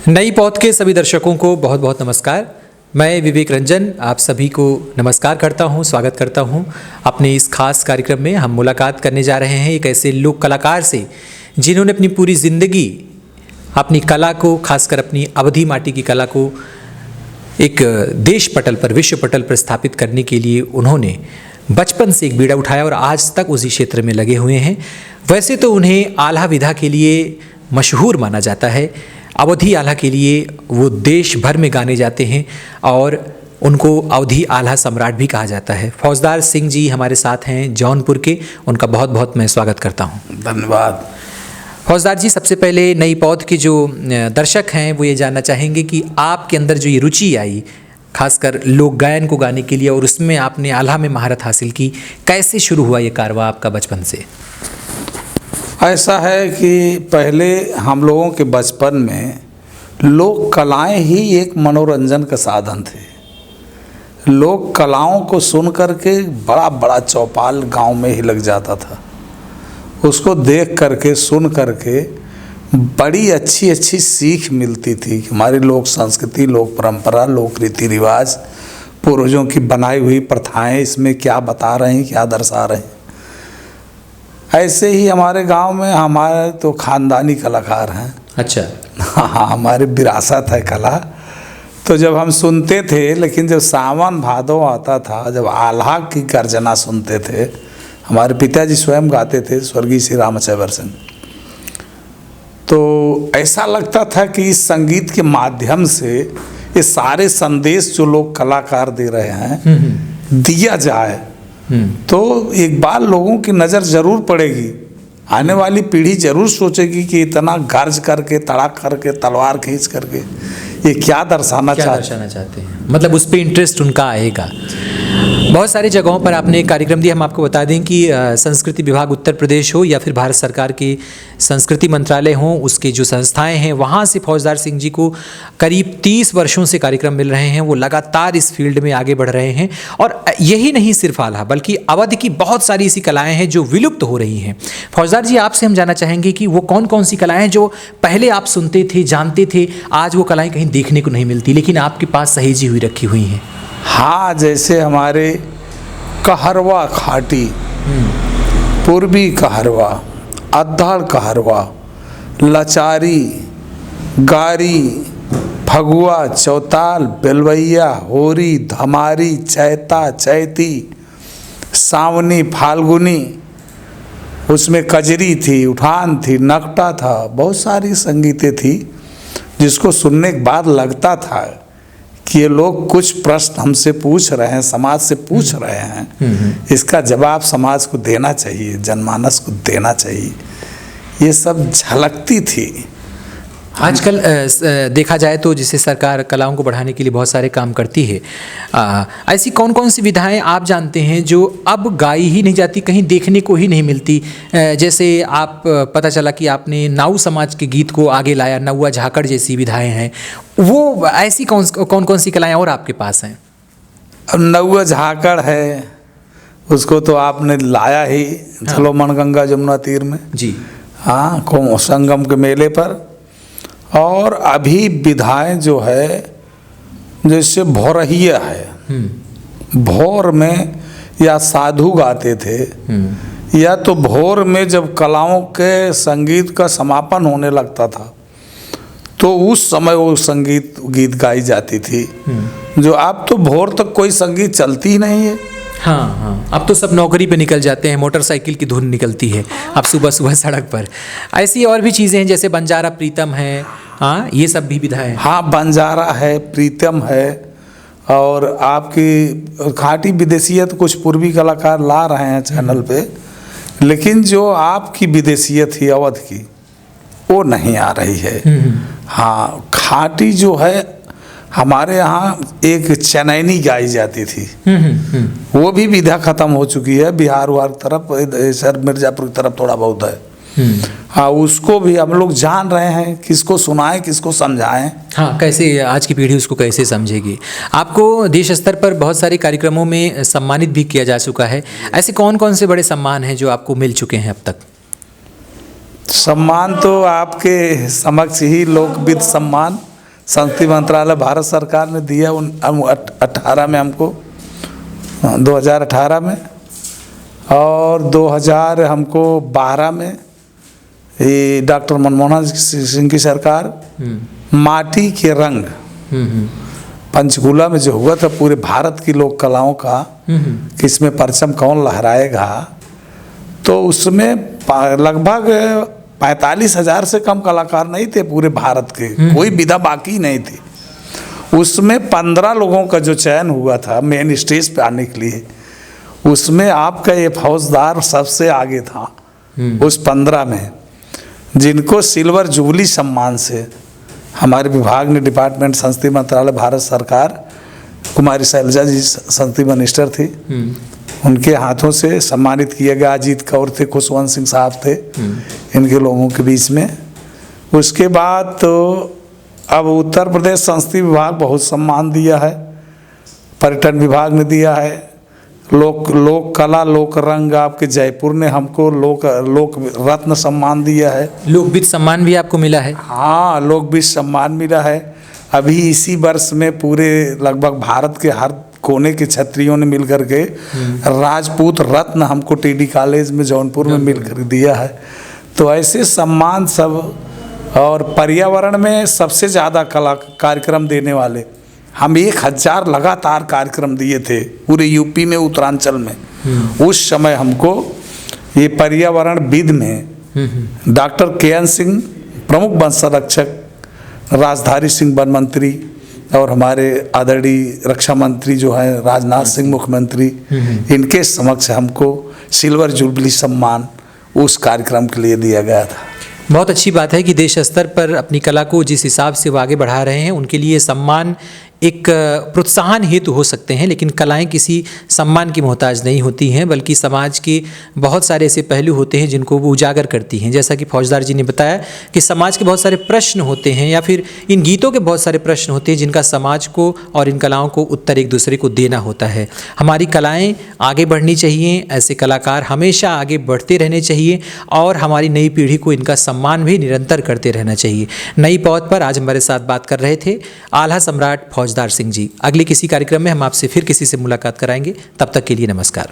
नई पौध के सभी दर्शकों को बहुत बहुत नमस्कार। मैं विवेक रंजन आप सभी को नमस्कार करता हूं, स्वागत करता हूं अपने इस खास कार्यक्रम में। हम मुलाकात करने जा रहे हैं एक ऐसे लोक कलाकार से जिन्होंने अपनी पूरी ज़िंदगी अपनी कला को, खासकर अपनी अवधी माटी की कला को एक देश पटल पर, विश्व पटल पर स्थापित करने के लिए उन्होंने बचपन से एक बीड़ा उठाया और आज तक उसी क्षेत्र में लगे हुए हैं। वैसे तो उन्हें आल्हा विधा के लिए मशहूर माना जाता है। अवधी आल्हा के लिए वो देश भर में गाने जाते हैं और उनको अवधी आल्हा सम्राट भी कहा जाता है। फौजदार सिंह जी हमारे साथ हैं जौनपुर के, उनका बहुत बहुत मैं स्वागत करता हूँ। धन्यवाद। फौजदार जी, सबसे पहले नई पौध के जो दर्शक हैं वो ये जानना चाहेंगे कि आपके अंदर जो ये रुचि आई खासकर लोक गायन को गाने के लिए और उसमें आपने आल्हा में महारत हासिल की, कैसे शुरू हुआ ये कारवां आपका बचपन से? ऐसा है कि पहले हम लोगों के बचपन में लोक कलाएं ही एक मनोरंजन का साधन थे। लोक कलाओं को सुन करके बड़ा बड़ा चौपाल गांव में ही लग जाता था। उसको देख करके, सुन करके बड़ी अच्छी अच्छी सीख मिलती थी कि हमारी लोक संस्कृति, लोक परंपरा, लोक रीति रिवाज, पूर्वजों की बनाई हुई प्रथाएं इसमें क्या बता रहे हैं, क्या दर्शा रहे हैं। ऐसे ही हमारे गांव में हमारे तो खानदानी कलाकार हैं। अच्छा। हाँ, हमारी विरासत है कला। तो जब हम सुनते थे, लेकिन जब सावन भादो आता था, जब आल्हा की गर्जना सुनते थे, हमारे पिताजी स्वयं गाते थे, स्वर्गीय श्री रामचंद्र सिंह, तो ऐसा लगता था कि इस संगीत के माध्यम से ये सारे संदेश जो लोग कलाकार दे रहे हैं दिया जाए तो एक बार लोगों की नज़र जरूर पड़ेगी। आने वाली पीढ़ी जरूर सोचेगी कि इतना गर्ज करके, तड़ाक करके, तलवार खींच करके ये क्या दर्शाना चाहते हैं। मतलब उस पर इंटरेस्ट उनका आएगा। बहुत सारी जगहों पर आपने कार्यक्रम दिया। हम आपको बता दें कि संस्कृति विभाग उत्तर प्रदेश हो या फिर भारत सरकार की संस्कृति मंत्रालय हो, उसके जो संस्थाएं हैं वहाँ से फौजदार सिंह जी को करीब 30 वर्षों से कार्यक्रम मिल रहे हैं। वो लगातार इस फील्ड में आगे बढ़ रहे हैं और यही नहीं सिर्फ आल्हा बल्कि अवध की बहुत सारी ऐसी कलाएँ हैं जो विलुप्त हो रही हैं। फौजदार जी, आपसे हम जानना चाहेंगे कि वो कौन कौन सी कलाएँ हैं जो पहले आप सुनते थे, जानते थे, आज वो कलाएँ कहीं देखने को नहीं मिलती लेकिन आपके पास सहेजी हुई रखी हुई हैं? हाँ, जैसे हमारे कहरवा खाटी, पूर्वी कहरवा, अद्धड़ कहरवा, लचारी, गारी, फगुआ, चौताल, बेलवैया, होरी, धमारी, चैता, चैती, सावनी, फाल्गुनी, उसमें कजरी थी, उठान थी, नकटा था, बहुत सारी संगीतें थी जिसको सुनने के बाद लगता था कि ये लोग कुछ प्रश्न हमसे पूछ रहे हैं, समाज से पूछ रहे हैं, इसका जवाब समाज को देना चाहिए, जनमानस को देना चाहिए। ये सब झलकती थी। आजकल देखा जाए तो जिसे सरकार कलाओं को बढ़ाने के लिए बहुत सारे काम करती है, ऐसी कौन कौन सी विधाएं आप जानते हैं जो अब गाई ही नहीं जाती, कहीं देखने को ही नहीं मिलती? जैसे आप पता चला कि आपने नाऊ समाज के गीत को आगे लाया, नौआ झाकड़ जैसी विधाएं हैं, वो ऐसी कौन कौन सी कलाएं और आपके पास हैं? अब नौआ झाकड़ है, उसको तो आपने लाया ही। हाँ। चलो मनगंगा जमुना तीर में जी, हाँ, संगम के मेले पर। और अभी विधाएं जो है जैसे भोरहिया है, भोर में या साधु गाते थे, या तो भोर में जब कलाओं के संगीत का समापन होने लगता था तो उस समय वो संगीत गीत गाई जाती थी, जो अब तो भोर तक कोई संगीत चलती ही नहीं है। हाँ हाँ, अब तो सब नौकरी पे निकल जाते हैं, मोटरसाइकिल की धुन निकलती है अब सुबह सुबह सड़क पर। ऐसी और भी चीज़ें हैं जैसे बंजारा प्रीतम है, हाँ, ये सब भी विधाएं। हाँ, बंजारा है, प्रीतम है, और आपकी खाटी विदेशियत कुछ पूर्वी कलाकार ला रहे हैं चैनल पे, लेकिन जो आपकी विदेशियत ही अवध की वो नहीं आ रही है। हाँ, खाटी जो है हमारे यहाँ एक चनैनी गाई जाती थी, वो भी विधा खत्म हो चुकी है। बिहार वार तरफ, सर मिर्जापुर की तरफ थोड़ा बहुत है। हाँ, उसको भी हम लोग जान रहे हैं, किसको सुनाएं, किसको समझाएं। हाँ, कैसे आज की पीढ़ी उसको कैसे समझेगी। आपको देश स्तर पर बहुत सारे कार्यक्रमों में सम्मानित भी किया जा चुका है। ऐसे कौन कौन से बड़े सम्मान हैं जो आपको मिल चुके हैं अब तक? सम्मान तो आपके समक्ष ही लोकविद सम्मान संस्कृति मंत्रालय भारत सरकार ने दिया 18 में हमको, 2018 में, और 2000 हमको 12 में ये डॉक्टर मनमोहन सिंह की सरकार माटी के रंग पंचकूला में जो हुआ था पूरे भारत की लोक कलाओं का कि इसमें परचम कौन लहराएगा, तो उसमें लगभग 45,000 से कम कलाकार नहीं थे पूरे भारत के, कोई विधा बाकी नहीं थी। उसमें 15 लोगों का जो चयन हुआ था मेन स्टेज पे आने के लिए, उसमें आपका ये फौजदार सबसे आगे था उस 15 में, जिनको सिल्वर जुबली सम्मान से हमारे विभाग ने, डिपार्टमेंट संस्कृति मंत्रालय भारत सरकार, कुमारी शैलजा जी संस्कृति मिनिस्टर थी, उनके हाथों से सम्मानित किया गया। अजीत कौर थे, खुशवंत सिंह साहब थे, इनके लोगों के बीच में। उसके बाद तो अब उत्तर प्रदेश संस्कृति विभाग बहुत सम्मान दिया है, पर्यटन विभाग ने दिया है, लोक कला लोक रंग आपके जयपुर ने हमको लोक रत्न सम्मान दिया है। लोकबीत सम्मान भी आपको मिला है? हाँ, लोकबीत सम्मान मिला है। अभी इसी वर्ष में पूरे लगभग भारत के हर कोने के क्षत्रियों ने मिलकर के राजपूत रत्न हमको टीडी कॉलेज में जौनपुर में मिलकर दिया है। तो ऐसे सम्मान सब, और पर्यावरण में सबसे ज़्यादा कला कार्यक्रम देने वाले हम 1000 लगातार कार्यक्रम दिए थे पूरे यूपी में, उत्तरांचल में। उस समय हमको ये पर्यावरण विद में डॉक्टर KN सिंह प्रमुख वन संरक्षक, राजधारी सिंह वन मंत्री, और हमारे आदरणीय रक्षा मंत्री जो है राजनाथ सिंह मुख्यमंत्री, इनके समक्ष हमको सिल्वर जुबली सम्मान उस कार्यक्रम के लिए दिया गया था। बहुत अच्छी बात है कि देश स्तर पर अपनी कला को जिस हिसाब से वो आगे बढ़ा रहे हैं, उनके लिए सम्मान एक प्रोत्साहन हेतु हो सकते हैं, लेकिन कलाएं किसी सम्मान की मोहताज नहीं होती हैं, बल्कि समाज के बहुत सारे ऐसे पहलू होते हैं जिनको वो उजागर करती हैं। जैसा कि फौजदार जी ने बताया कि समाज के बहुत सारे प्रश्न होते हैं, या फिर इन गीतों के बहुत सारे प्रश्न होते हैं जिनका समाज को और इन कलाओं को उत्तर एक दूसरे को देना होता है। हमारी कलाएँ आगे बढ़नी चाहिए, ऐसे कलाकार हमेशा आगे बढ़ते रहने चाहिए, और हमारी नई पीढ़ी को इनका सम्मान भी निरंतर करते रहना चाहिए। नई पौध पर आज हमारे साथ बात कर रहे थे आल्हा सम्राट फौजदार सिंह जी। अगले किसी कार्यक्रम में हम आपसे फिर किसी से मुलाकात कराएंगे, तब तक के लिए नमस्कार।